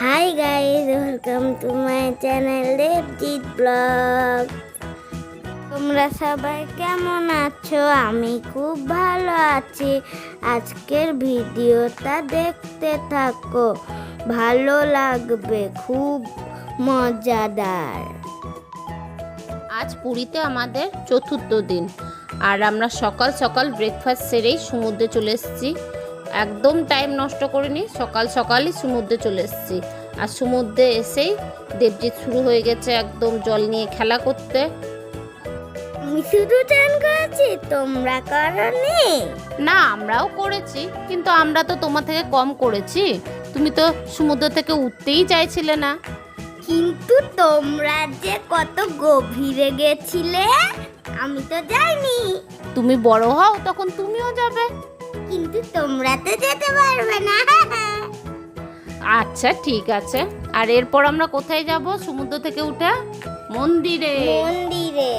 Hi guys, welcome to my channel Debjit blog. তোমরা সবাই কেমন আছো? আমি খুব ভালো আছি। আজকের ভিডিওটা দেখতে থাকো, ভালো লাগবে, খুব মজাদার। আজ পুরীতে আমাদের চতুর্থ দিন, আর আমরা সকাল সকাল ব্রেকফাস্ট সেরেই সমুদ্রে চলে এসেছি। একদম টাইম নষ্ট করিনি, সকাল সকালই সমুদ্রে চলে এসেছি। আর সমুদ্রে এসেই দেবজিৎ শুরু হয়ে গেছে একদম জল নিয়ে খেলা করতে। আমি শুধু চান করেছি, তোমরা করনি? না, আমরাও করেছি, কিন্তু আমরা তো তোমার থেকে কম করেছি। তুমি তো সমুদ্র থেকে উঠতেই চাইছিলে না। কিন্তু তোমরা যে কত গভীরে গেছিলে, আমি তো যাইনি। তুমি বড় হও, তখন তুমিও যাবে। কিন্তু তোমরা তো যেতে পারবে না। আচ্ছা ঠিক আছে। আর এরপর আমরা কোথায় যাব সমুদ্র থেকে উঠে? মন্দিরে। মন্দিরে।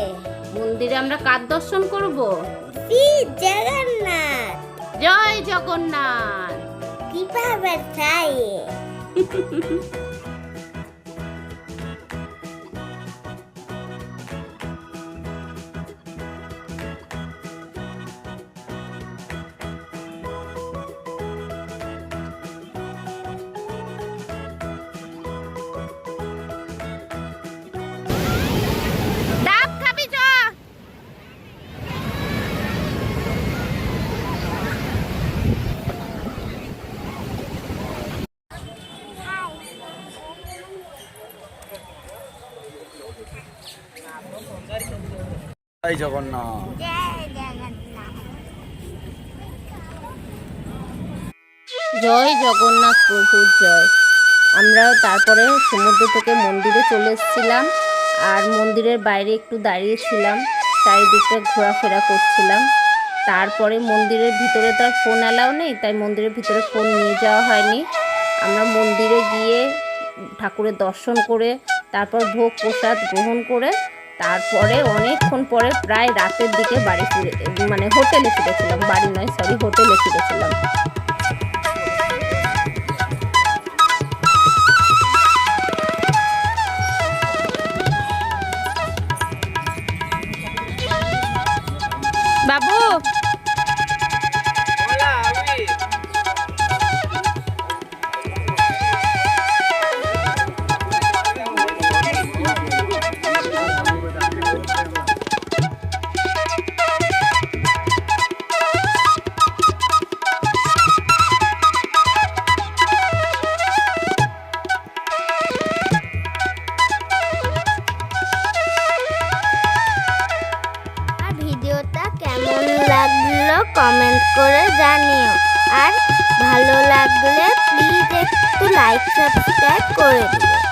মন্দিরে আমরা কার দর্শন করব? শ্রী জগন্নাথ। জয় জগন্নাথ। কিভাবে চাই? ডাব খাবি চ? জয় জগন্নাথ। জয় জগন্নাথ। জয় জগন্নাথ প্রভুর জয়। আমরাও তারপরে সমুদ্র থেকে মন্দিরে চলে এসেছিলাম, আর মন্দিরের বাইরে একটু দাঁড়িয়েছিলাম, চারিদিকে ঘোরাফেরা করছিলাম। তারপরে মন্দিরের ভিতরে তো আর ফোন অ্যালাউ নেই, তাই মন্দিরের ভিতরে ফোন নিয়ে যাওয়া হয়নি। আমরা মন্দিরে গিয়ে ঠাকুরের দর্শন করে তারপর ভোগ প্রসাদ গ্রহণ করে তারপরে অনেকক্ষণ পরে প্রায় রাতের দিকে বাড়ি হোটেলে ফিরেছিলাম। বাড়ি নয়, সরি, হোটেলে ফিরেছিলাম। বাবু, ভিডিওটা কেমন লাগলো কমেন্ট করে জানিও, আর ভালো লাগলে প্লিজ একটু লাইক সাবস্ক্রাইব করে দিও।